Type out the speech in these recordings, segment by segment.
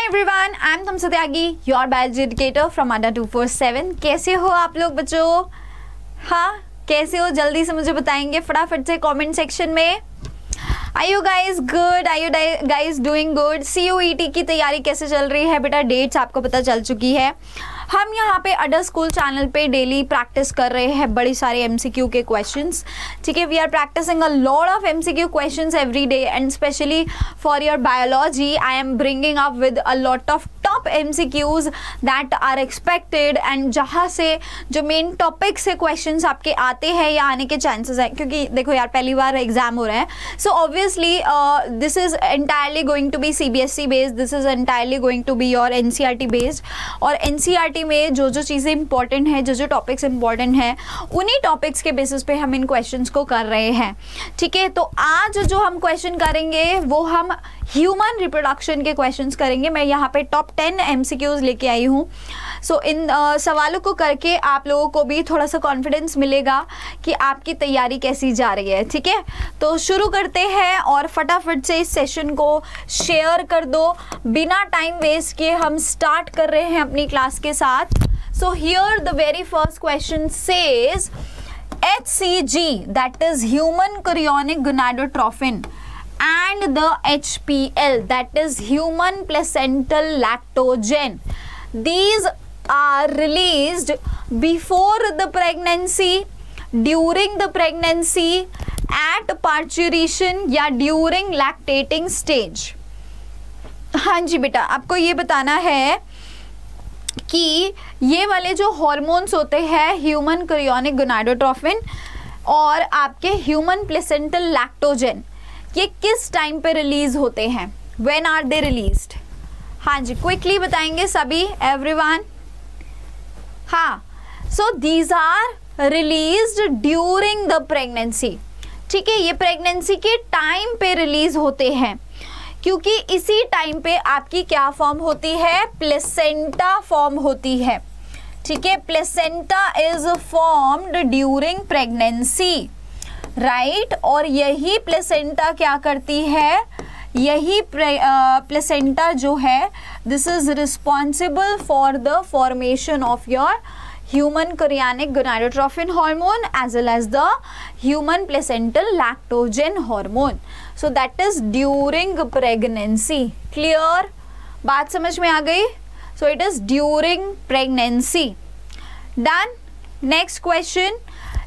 Everyone, I am तुमसे त्यागी, your biology educator from अड्डा 247। कैसे हो आप लोग बच्चों? हाँ, कैसे हो? जल्दी से मुझे बताएंगे फटाफट से कमेंट सेक्शन में। Are you guys good? Are you guys doing good? CUET की तैयारी कैसे चल रही है बेटा? डेट्स आपको पता चल चुकी है। हम यहाँ पे अड्डा स्कूल चैनल पे डेली प्रैक्टिस कर रहे हैं बड़ी सारे MCQ के क्वेश्चंस। ठीक है, we are practicing a lot of MCQ questions every day and specially for your biology I am bringing up with a lot of top MCQs that are expected and जहाँ से जो main topic से questions आपके आते हैं या आने के चांसेस हैं, क्योंकि देखो यार पहली बार एग्जाम हो रहा है, so obviously this is entirely going to be CBSE based, this is entirely going to be your NCERT based. और NCERT में जो जो चीज़ें इंपॉर्टेंट हैं, जो जो टॉपिक्स इंपॉर्टेंट हैं, उन्हीं टॉपिक्स के बेसिस पे हम इन क्वेश्चंस को कर रहे हैं। ठीक है, तो आज जो हम क्वेश्चन करेंगे वो हम ह्यूमन रिप्रोडक्शन के क्वेश्चंस करेंगे। मैं यहाँ पे टॉप 10 MCQs लेके आई हूँ। सो इन सवालों को करके आप लोगों को भी थोड़ा सा कॉन्फिडेंस मिलेगा कि आपकी तैयारी कैसी जा रही है। ठीक है, तो शुरू करते हैं और फटाफट से इस सेशन को शेयर कर दो। बिना टाइम वेस्ट किए हम स्टार्ट कर रहे हैं अपनी क्लास के साथ। So here the very first question says HCG, that is human chorionic gonadotrophin, and the HPL, that is human placental lactogen. These are released before the pregnancy, during the pregnancy, at parturition या during lactating stage। हाँ जी बेटा, आपको ये बताना है कि ये वाले जो हॉर्मोन्स होते हैं ह्यूमन कोरियोनिक गोनाडोट्रोफिन और आपके ह्यूमन प्लेसेंटल लैक्टोजन, ये किस टाइम पे रिलीज होते हैं? When are they released? हाँ जी, क्विकली बताएंगे सभी, एवरीवन। हाँ, so these are released during the pregnancy. ठीक है, ये प्रेगनेंसी के टाइम पे रिलीज होते हैं क्योंकि इसी टाइम पे आपकी क्या फॉर्म होती है? प्लेसेंटा फॉर्म होती है। ठीक है, placenta is formed during pregnancy, right. और यही प्लेसेंटा क्या करती है? यही प्लेसेंटा जो है, this is responsible for the formation of your human chorionic gonadotrophin hormone as well as the human placental lactogen hormone. So that is during pregnancy. Clear? बात समझ में आ गई? So it is during pregnancy. Done? Next question.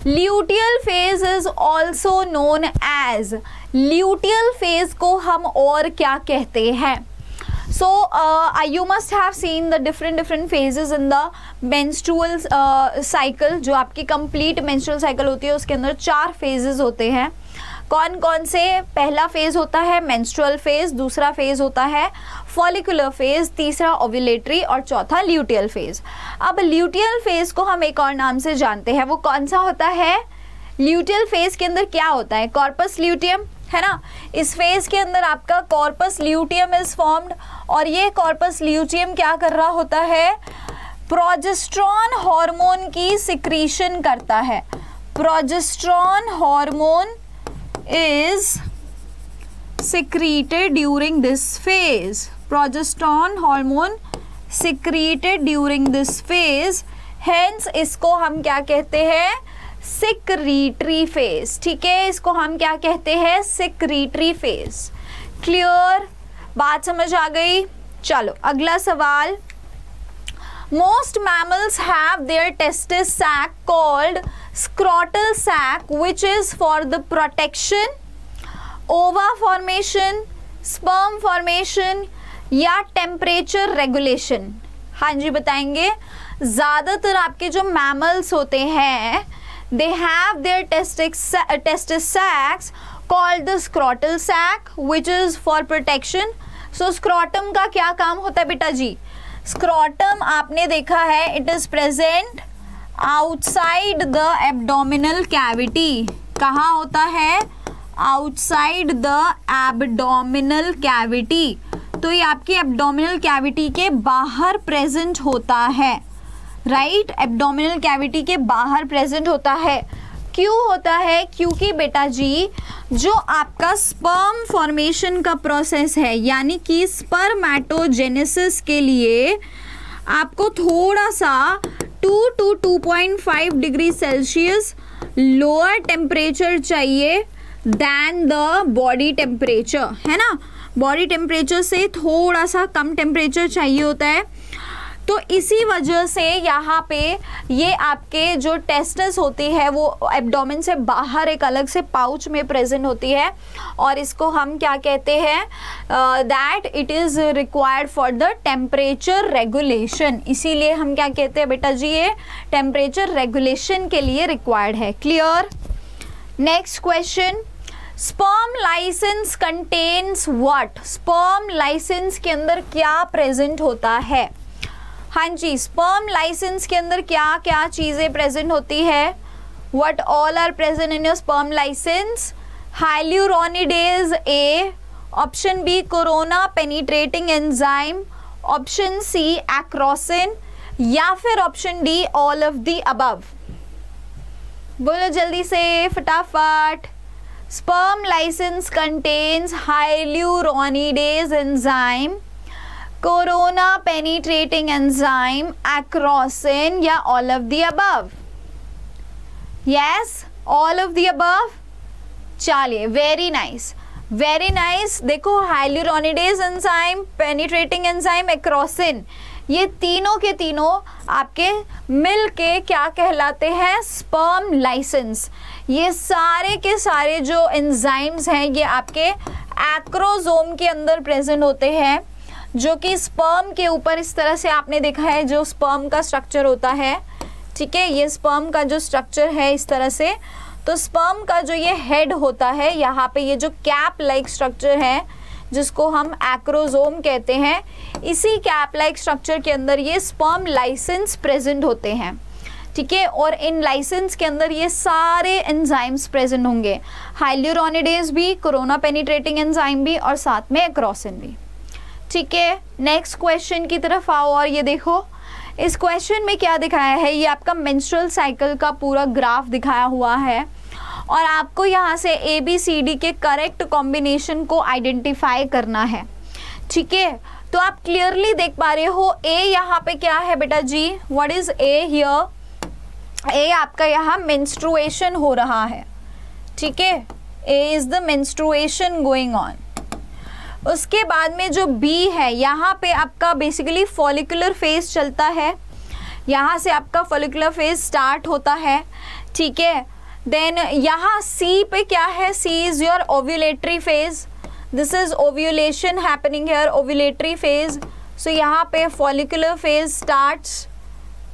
Luteal phase is also known as, luteal phase को हम और क्या कहते हैं? So you must have seen the different phases in the menstrual cycle। जो आपकी complete menstrual cycle होती है उसके अंदर 4 phases होते हैं। कौन कौन से? पहला फेज होता है menstrual phase, दूसरा फेज होता है follicular phase, तीसरा ovulatory और चौथा luteal phase। अब luteal phase को हम एक और नाम से जानते हैं, वो कौन सा होता है? luteal phase के अंदर क्या होता है? corpus luteum है ना। इस फेज के अंदर आपका कॉर्पस ल्यूटियम इज फॉर्म्ड और ये कॉर्पस ल्यूटियम क्या कर रहा होता है? प्रोजेस्टेरॉन हार्मोन की सिक्रीशन करता है। Progesterone hormone is secreted during this phase. Progesterone hormone secreted during this phase, hence इसको हम क्या कहते हैं? Secretory phase. ठीक है, इसको हम क्या कहते हैं? Secretory phase. क्लियर? बात समझ आ गई? चलो अगला सवाल। Most mammals have their testis sac called scrotal sac which is for the protection, ova formation, sperm formation या टेम्परेचर रेगुलेशन। हाँ जी बताएंगे। ज्यादातर आपके जो मैमल्स होते हैं they have their testis sacs called the scrotal sac which is for protection। so scrotum का क्या काम होता है बेटा जी? scrotum आपने देखा है, it is present outside the abdominal cavity। कहाँ होता है? outside the abdominal cavity। तो ये आपकी abdominal cavity के बाहर present होता है, राइट। एब्डोमिनल कैविटी के बाहर प्रेजेंट होता है। क्यों होता है? क्योंकि बेटा जी जो आपका स्पर्म फॉर्मेशन का प्रोसेस है, यानी कि स्पर्मेटोजेनेसिस के लिए आपको थोड़ा सा 2 to 2.5 degree Celsius lower temperature चाहिए दैन द बॉडी टेम्परेचर, है ना। बॉडी टेम्परेचर से थोड़ा सा कम टेम्परेचर चाहिए होता है। तो इसी वजह से यहाँ पे ये आपके जो टेस्टिस होती है वो एब्डोमेन से बाहर एक अलग से पाउच में प्रेजेंट होती है, और इसको हम क्या कहते हैं? That it is required for the temperature regulation. इसीलिए हम क्या कहते हैं बेटा जी? ये टेम्परेचर रेगुलेशन के लिए रिक्वायर्ड है। Clear? Next question, sperm lysins contains what? Sperm lysins के अंदर क्या प्रेजेंट होता है? हाँ जी, स्पर्म लाइसेंस के अंदर क्या क्या चीज़ें प्रेजेंट होती है? What all are present in your sperm lysins? Hyaluronidase A, option B corona penetrating enzyme, option C acrosin, या फिर option D all of the above. बोलो जल्दी से फटाफट। Sperm lysins contains hyaluronidase enzyme, corona penetrating enzyme, acrosin, या all of the above? Yes, all of the above. चलिए, very nice, very nice. देखो, hyaluronidase enzyme, penetrating enzyme, acrosin, ये तीनों के तीनों आपके मिल के क्या कहलाते हैं? Sperm lysins. ये सारे के सारे जो एंजाइम्स हैं ये आपके एक्रोसोम के अंदर प्रेजेंट होते हैं, जो कि स्पर्म के ऊपर इस तरह से आपने देखा है जो स्पर्म का स्ट्रक्चर होता है। ठीक है, ये स्पर्म का जो स्ट्रक्चर है इस तरह से, तो स्पर्म का जो ये हेड होता है, यहाँ पे ये जो कैप लाइक स्ट्रक्चर है जिसको हम एक्रोसोम कहते हैं, इसी कैप लाइक स्ट्रक्चर के अंदर ये स्पर्म लाइसेंस प्रेजेंट होते हैं। ठीक है, और इन लाइसेंस के अंदर ये सारे एंजाइम्स प्रेजेंट होंगे, हाइल्यूरोनिडेज भी, कोरोना पेनिट्रेटिंग एंजाइम भी, और साथ में एक्रोसिन भी। ठीक है, नेक्स्ट क्वेश्चन की तरफ आओ, और ये देखो इस क्वेश्चन में क्या दिखाया है? ये आपका मेंस्ट्रुअल साइकिल का पूरा ग्राफ दिखाया हुआ है, और आपको यहाँ से ABCD के करेक्ट कॉम्बिनेशन को आइडेंटिफाई करना है। ठीक है, तो आप क्लियरली देख पा रहे हो ए यहाँ पे क्या है बेटा जी? What is A here? A आपका यहाँ मेंस्ट्रुएशन हो रहा है। ठीक है, A is the menstruation going on. उसके बाद में जो बी है, यहाँ पे आपका बेसिकली फॉलिकुलर फेज चलता है, यहाँ से आपका फॉलिकुलर फेज स्टार्ट होता है। ठीक है, देन यहाँ सी पे क्या है? C is your ovulatory phase, this is ovulation happening here, ovulatory phase. So यहाँ पे फॉलिकुलर फेज स्टार्ट्स,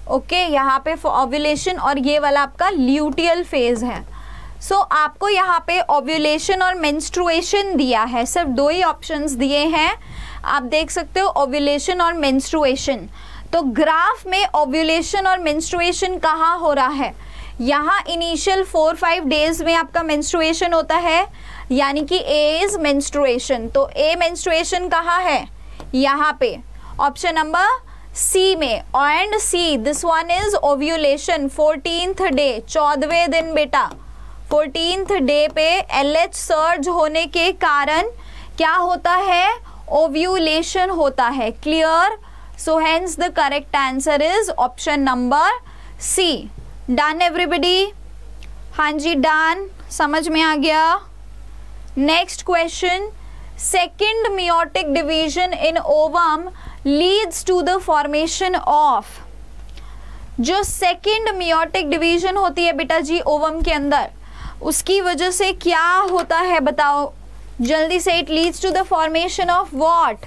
ओके, यहाँ पे ओव्यूलेशन, और ये वाला आपका ल्यूटियल फेज है। सो आपको यहाँ पे ओव्यूलेशन और मेंस्ट्रुएशन दिया है, सिर्फ दो ही ऑप्शंस दिए हैं, आप देख सकते हो, ओव्यूलेशन और मेंस्ट्रुएशन। तो ग्राफ में ओव्यूलेशन और मेंस्ट्रुएशन कहाँ हो रहा है? यहाँ इनिशियल 4-5 डेज में आपका मेंस्ट्रुएशन होता है, यानी कि ए इज मेंस्ट्रुएशन। तो ए मेंस्ट्रुएशन कहाँ है? यहाँ पे ऑप्शन नंबर सी में, and C this one is ovulation 14th day, 14वें दिन बेटा। 14th डे पे LH सर्ज होने के कारण क्या होता है? ओव्यूलेशन होता है। Clear? So hence the correct answer is option number C. Done everybody? हाँ जी, डन, समझ में आ गया। Next question, second meiotic division in ovum leads to the formation of. जो सेकेंड मियोटिक डिवीजन होती है बेटा जी ओवम के अंदर, उसकी वजह से क्या होता है बताओ जल्दी से? It leads to the formation of what?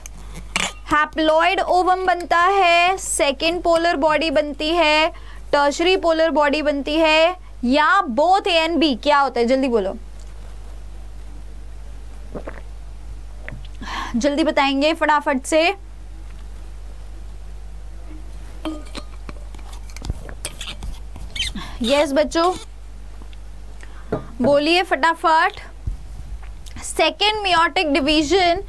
Haploid ovum बनता है, सेकेंड पोलर बॉडी बनती है, टर्शरी पोलर बॉडी बनती है, या बोथ ए एंड बी? क्या होता है जल्दी बोलो, जल्दी बताएंगे फटाफट से। यस बच्चों, बोलिए फटाफट। Second meiotic division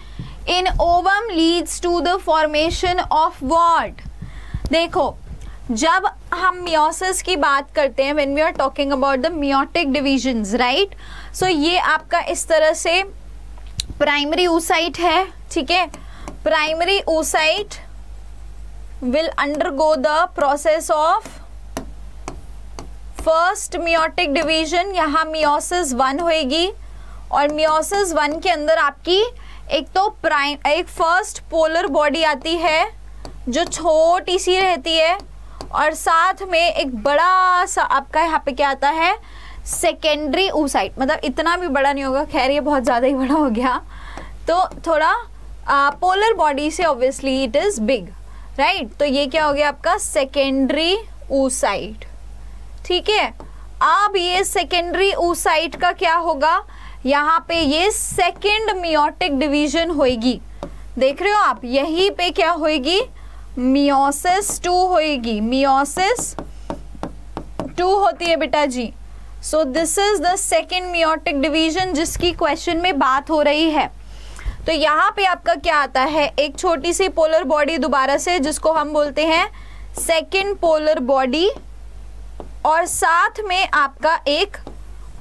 in ovum leads to the formation of what? देखो, जब हम मियोसिस की बात करते हैं, when we are talking about the meiotic divisions, right, so ये आपका इस तरह से प्राइमरी oocyte है, ठीक है. Primary oocyte will undergo the process of first meiotic division. यहाँ मियोसिस 1 होएगी और मियोसिस 1 के अंदर आपकी एक फर्स्ट पोलर बॉडी आती है जो छोटी सी रहती है, और साथ में एक बड़ा सा आपका यहाँ पे क्या आता है, सेकेंडरी oocyte. मतलब इतना भी बड़ा नहीं होगा, खैर ये बहुत ज़्यादा ही बड़ा हो गया, तो थोड़ा पोलर बॉडी से obviously it is big, right. तो ये क्या हो गया आपका सेकेंडरी oocyte, ठीक है. अब ये सेकेंडरी oocyte का क्या होगा, यहाँ पे ये सेकेंड मियोटिक डिवीजन होएगी. देख रहे हो आप, यहीं पे क्या होएगी, मियोसिस 2 होएगी. मियोसिस 2 होती है बेटा जी. So this is the second meiotic division जिसकी क्वेश्चन में बात हो रही है. तो यहाँ पे आपका क्या आता है, एक छोटी सी पोलर बॉडी दोबारा से, जिसको हम बोलते हैं सेकेंड पोलर बॉडी, और साथ में आपका एक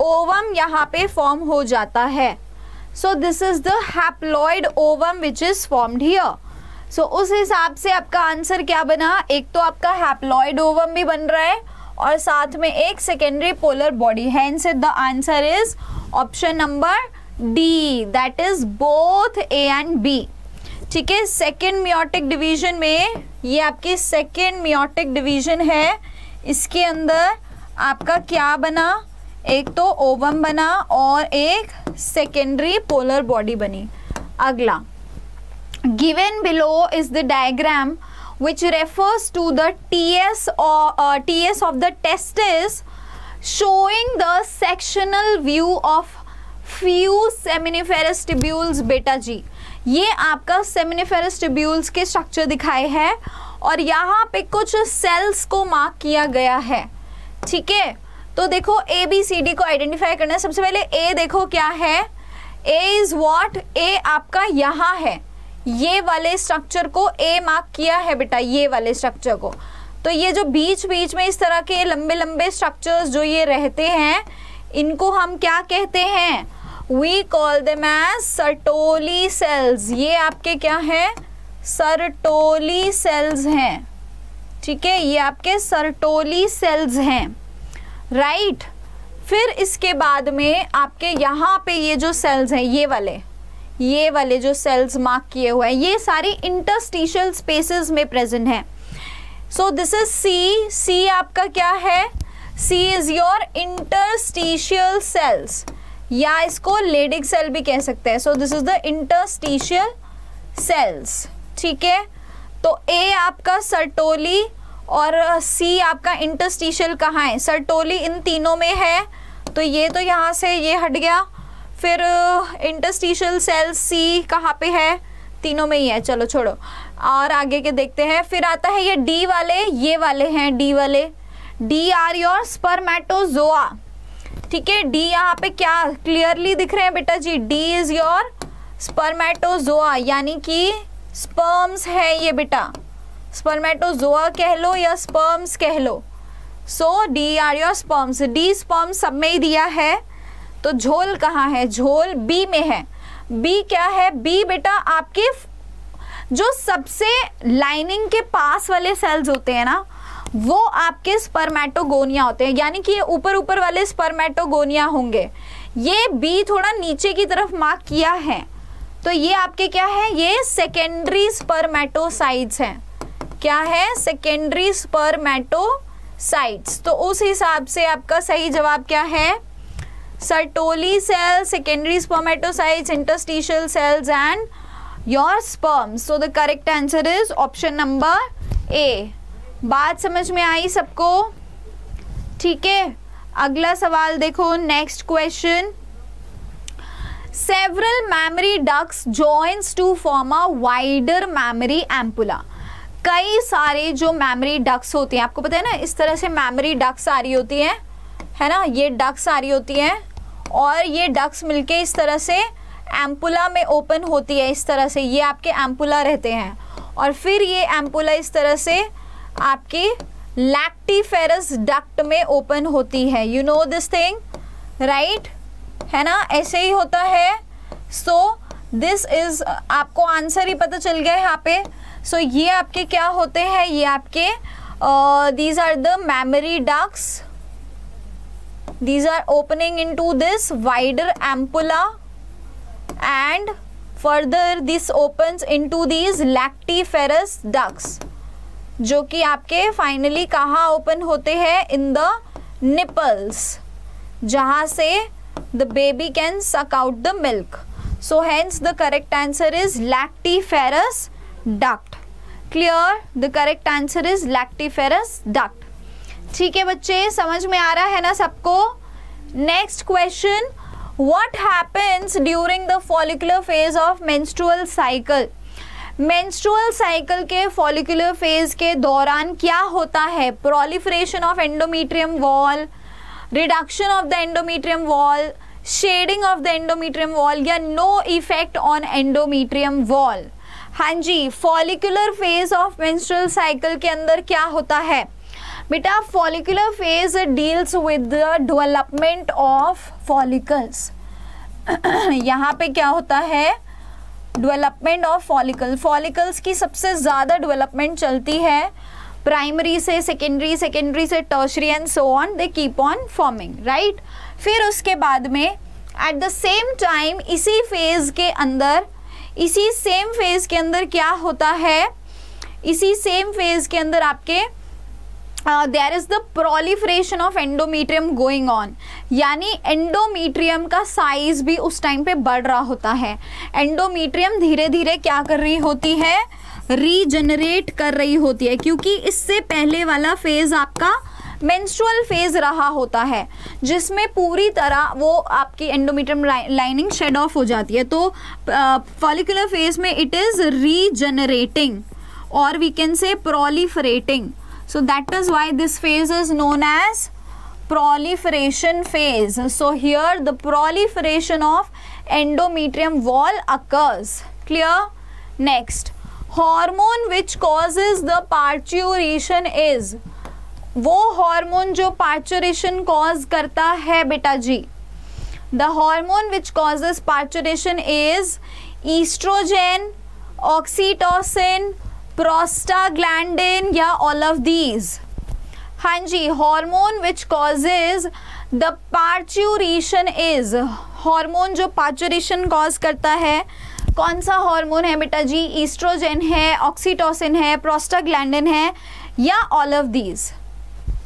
ओवम यहाँ पे फॉर्म हो जाता है. So this is the haploid ovum which is formed here. So उस हिसाब से आपका आंसर क्या बना, एक तो आपका हैप्लॉइड ओवम भी बन रहा है और साथ में एक secondary polar body. Hence the answer is option number D, that is both A and B. ठीक है, सेकेंड मियोटिक डिवीजन में ये आपकी सेकेंड मियोटिक डिवीजन है, इसके अंदर आपका क्या बना, एक तो ओवम बना और एक सेकेंडरी पोलर बॉडी बनी. अगला, given below is the diagram which refers to the TS of the testis, showing the sectional view of few seminiferous tubules. बेटा जी, ये आपका seminiferous tubules के स्ट्रक्चर दिखाए हैं और यहाँ पे कुछ सेल्स को मार्क किया गया है. ठीक है, तो देखो ABCD को आइडेंटिफाई करना है. सबसे पहले A देखो क्या है, A इज व्हाट, A आपका यहाँ है, ये वाले स्ट्रक्चर को A मार्क किया है बेटा, ये वाले स्ट्रक्चर को. तो ये जो बीच बीच में इस तरह के लंबे लंबे स्ट्रक्चर्स जो ये रहते हैं, इनको हम क्या कहते हैं, we call them as Sertoli cells. ये आपके क्या है, सर्टोली सेल्स हैं. ठीक है, ये आपके सर्टोली सेल्स हैं, राइट. फिर इसके बाद में आपके यहाँ पे ये जो सेल्स हैं, ये वाले जो सेल्स मार्क किए हुए हैं, ये सारी इंटरस्टिशियल स्पेसेस में प्रेजेंट हैं. सो दिस इज सी आपका क्या है, C is your interstitial cells, या इसको लेडिक सेल भी कह सकते हैं. सो this is the interstitial cells. ठीक है, तो ए आपका सर्टोली और सी आपका इंटरस्टिशियल कहाँ है, सर्टोली इन तीनों में है, तो ये तो यहाँ से ये हट गया. फिर इंटरस्टिशियल सेल सी कहाँ पे है, तीनों में ही है. चलो छोड़ो, और आगे के देखते हैं. फिर आता है ये डी वाले, ये वाले हैं डी वाले, डी आर योर स्पर्मेटोजोआ. ठीक है, डी यहाँ पे क्या क्लियरली दिख रहे हैं बेटा जी, डी इज योर स्पर्मेटोजोआ, यानी कि स्पर्म्स है ये बेटा, स्पर्मेटोजोआ कह लो या स्पर्म्स कह लो. So these are your sperms, these sperm सब में ही दिया है. तो झोल कहाँ है, झोल बी में है. बी क्या है, बी बेटा आपके जो सबसे लाइनिंग के पास वाले सेल्स होते हैं ना, वो आपके स्पर्मेटोगोनिया होते हैं, यानी कि ये ऊपर ऊपर वाले स्पर्मेटोगोनिया होंगे. ये बी थोड़ा नीचे की तरफ मार्क किया है, तो ये आपके क्या है, ये सेकेंडरी स्पर्मेटोसाइट्स हैं. क्या है, सेकेंडरी स्पर्मेटोसाइट्स. तो उस हिसाब से आपका सही जवाब क्या है, Sertoli cell, secondary spermatocytes, interstitial cells and your sperms. So the correct answer is option number A. बात समझ में आई सबको? ठीक है, अगला सवाल देखो, next question. Several mammary ducts joins to form a wider mammary ampulla. कई सारे जो मैमरी डक्ट्स होती हैं, आपको पता है ना, इस तरह से मैमरी डक्ट्स आ रही होती हैं, है ना, ये डक्ट्स आ रही होती हैं, और ये डक्ट्स मिलके इस तरह से एम्पुला में ओपन होती है. इस तरह से ये आपके एम्पुला रहते हैं, और फिर ये एम्पुला इस तरह से आपकी लैक्टिफेरस डक्ट में ओपन होती है। You know this thing, right, है ना, ऐसे ही होता है। सो दिस इज, आपको आंसर ही पता चल गया है यहाँ पे। सो ये आपके क्या होते हैं, ये आपके these are the mammary ducts. These are opening into this wider ampulla and further this opens into these lactiferous ducts, जो कि आपके फाइनली कहाँ ओपन होते हैं, इन द nipples, जहाँ से the baby can suck out the milk. So hence the correct answer is lactiferous duct. Clear, the correct answer is lactiferous duct. ठीक है बच्चे, समझ में आ रहा है ना सबको। Next question, what happens during the follicular phase of menstrual cycle. Menstrual cycle के फॉलिकुलर फेज के दौरान क्या होता है? Proliferation of endometrium wall, reduction of the endometrium wall, shedding of the endometrium wall, या no effect on endometrium wall. हाँ जी, follicular phase of menstrual cycle के अंदर क्या होता है बेटा? Follicular phase deals with the development of follicles. यहाँ पे क्या होता है? Development of follicle. फॉलिकल्स की सबसे ज़्यादा डेवलपमेंट चलती है प्राइमरी से सेकेंडरी, सेकेंडरी से tertiary and so on, they keep on forming, right. फिर उसके बाद में एट द सेम टाइम इसी फेज के अंदर, इसी सेम फेज के अंदर क्या होता है? इसी सेम फेज के अंदर आपके there is the proliferation of endometrium going on, यानी एंडोमेट्रियम का साइज भी उस टाइम पे बढ़ रहा होता है। एंडोमेट्रियम धीरे धीरे क्या कर रही होती है? रीजनरेट कर रही होती है, क्योंकि इससे पहले वाला फेज आपका मेंस्ट्रुअल फेज रहा होता है, जिसमें पूरी तरह वो आपकी एंडोमेट्रियम लाइनिंग शेड ऑफ हो जाती है। तो फॉलिकुलर फेज में इट इज रीजनरेटिंग, और we can say proliferating. So that is why this phase is known as proliferation phase. So here the proliferation of endometrium wall occurs. Clear? Next, hormone which causes the parturition is, वो hormone जो parturition cause करता है बेटा जी, the hormone which causes parturition is estrogen, oxytocin, prostaglandin, या all of these. हाँ जी, hormone which causes the parturition is, hormone जो पार्चुरेशन कॉज करता है, कौन सा हार्मोन है बेटा जी? ईस्ट्रोजेन है, ऑक्सीटोसिन है, प्रोस्टाग्लैंडिन है, या ऑल ऑफ दीज।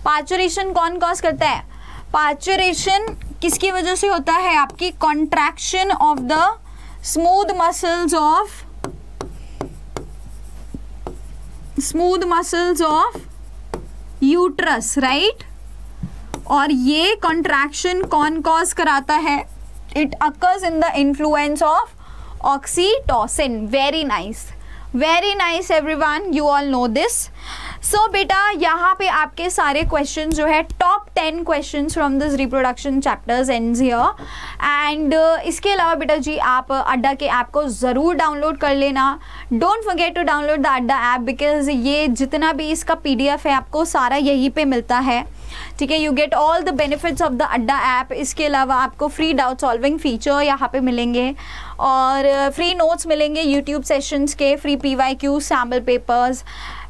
पार्चुरेशन कौन कॉज करता है? पार्चुरेशन किसकी वजह से होता है? आपकी contraction of the smooth muscles of uterus, right. और ये कॉन्ट्रैक्शन कौन कॉज कराता है? It occurs in the influence of oxytocin. Very nice, very nice everyone, you all know this. So बेटा यहाँ पे आपके सारे क्वेश्चन जो है top 10 question from this reproduction chapters ends here. And इसके अलावा बेटा जी आप अड्डा के ऐप को ज़रूर डाउनलोड कर लेना। Don't forget to download the Adda app, because ये जितना भी इसका PDF है आपको सारा यहीं पे मिलता है, ठीक है। You get all the benefits of the Adda app. इसके अलावा आपको फ्री डाउट सॉल्विंग फीचर यहाँ पे मिलेंगे, और फ्री नोट्स मिलेंगे यूट्यूब सेशंस के, free PYQ, sample papers,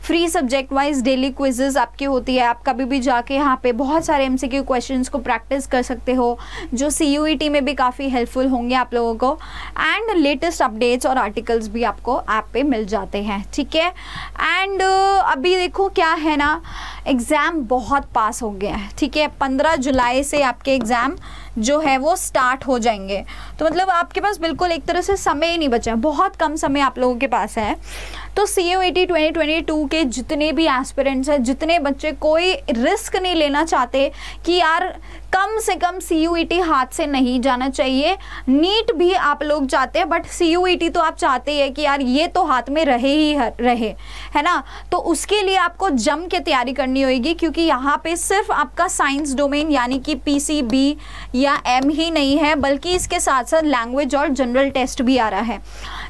free subject wise daily quizzes आपकी होती है। आप कभी भी जाके यहाँ पे बहुत सारे MCQ क्वेश्चंस को प्रैक्टिस कर सकते हो, जो CUET में भी काफ़ी हेल्पफुल होंगे आप लोगों को। एंड लेटेस्ट अपडेट्स और आर्टिकल्स भी आपको ऐप पे मिल जाते हैं, ठीक है। एंड अभी देखो क्या है ना, एग्ज़ाम बहुत पास हो गया है, ठीक है। 15 जुलाई से आपके एग्ज़ाम जो है वो स्टार्ट हो जाएंगे, तो मतलब आपके पास बिल्कुल एक तरह से समय ही नहीं बचा है, बहुत कम समय आप लोगों के पास है। तो CUET 2022 के जितने भी एस्पिरेंट्स हैं, जितने बच्चे कोई रिस्क नहीं लेना चाहते कि यार कम से कम CUET हाथ से नहीं जाना चाहिए, नीट भी आप लोग चाहते हैं, बट CUET तो आप चाहते हैं कि यार ये तो हाथ में रहे ही रहे, है ना। तो उसके लिए आपको जम के तैयारी करनी होगी, क्योंकि यहाँ पे सिर्फ आपका साइंस डोमेन यानी कि PCB या M ही नहीं है, बल्कि इसके साथ साथ लैंग्वेज और जनरल टेस्ट भी आ रहा है,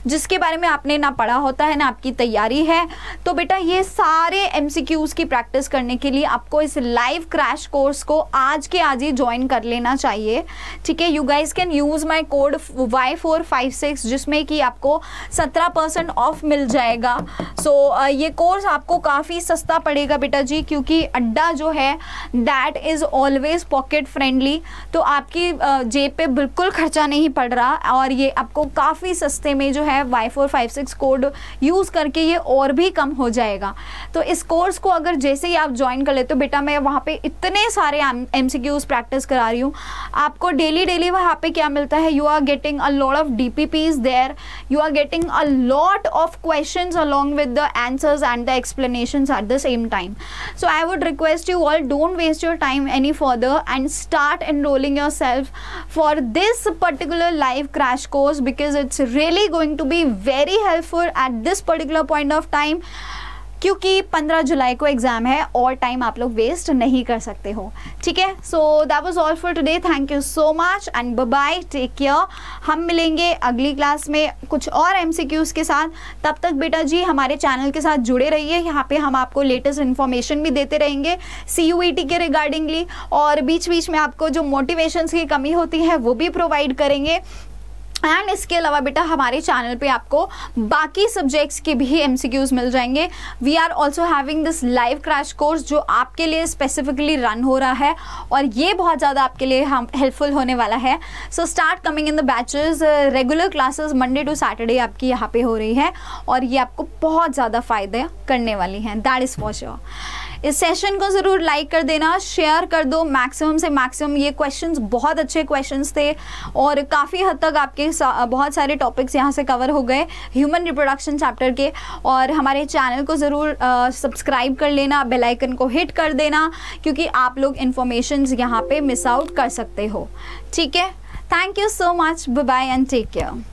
जिसके बारे में आपने ना पढ़ा होता है ना आपकी तैयारी है, तो बेटा ये सारे MCQs की प्रैक्टिस करने के लिए आपको इस लाइव क्रैश कोर्स को आज के आज ही ज्वाइन कर लेना चाहिए, ठीक है। You guys can use my code Y456 जिसमें कि आपको 17% ऑफ मिल जाएगा। सो ये कोर्स आपको काफ़ी सस्ता पड़ेगा बेटा जी, क्योंकि अड्डा जो है that is always pocket friendly, तो आपकी जेब पे बिल्कुल खर्चा नहीं पड़ रहा और ये आपको काफ़ी सस्ते में जो है Y456 कोड यूज़ करके ये और भी कम हो जाएगा। तो इस कोर्स को अगर जैसे ही आप ज्वाइन कर लेते हो बेटा, मैं वहाँ पे इतने सारे MCQs प्रैक्टिस करा रही हूँ, आपको डेली वहाँ पे क्या मिलता है, you are getting a lot of DPPs there, you are getting a lot of questions along with the answers and the explanations at the same time. So I would request you all, don't waste your time any further and start enrolling yourself for this particular live crash course, because it's really going to be very helpful at this particular point of time, क्योंकि 15 जुलाई को exam है और time आप लोग waste नहीं कर सकते हो, ठीक है। So that was all for today, thank you so much and bye bye, take care. हम मिलेंगे अगली क्लास में कुछ और MCQs के साथ। तब तक बेटा जी हमारे चैनल के साथ जुड़े रहिए, यहाँ पे हम आपको लेटेस्ट इन्फॉर्मेशन भी देते रहेंगे CUET के रिगार्डिंगली, और बीच बीच में आपको जो मोटिवेशंस की कमी होती है वो भी प्रोवाइड करेंगे। एंड इसके अलावा बेटा हमारे चैनल पे आपको बाकी सब्जेक्ट्स के भी MCQs मिल जाएंगे। We are also having this live crash course जो आपके लिए स्पेसिफिकली रन हो रहा है, और ये बहुत ज़्यादा आपके लिए हेल्पफुल होने वाला है। So start coming in the batches, regular classes Monday to Saturday आपकी यहाँ पे हो रही है, और ये आपको बहुत ज़्यादा फ़ायदे करने वाली हैं, दैट इज़ फॉर श्योर। इस सेशन को ज़रूर लाइक कर देना, शेयर कर दो मैक्सिमम से मैक्सिमम। ये क्वेश्चंस बहुत अच्छे क्वेश्चंस थे और काफ़ी हद तक आपके बहुत सारे टॉपिक्स यहाँ से कवर हो गए ह्यूमन रिप्रोडक्शन चैप्टर के। और हमारे चैनल को ज़रूर सब्सक्राइब कर लेना, बेल आइकन को हिट कर देना, क्योंकि आप लोग इन्फॉर्मेशंस यहाँ पे मिस आउट कर सकते हो, ठीक है। Thank you so much, bye bye and take care.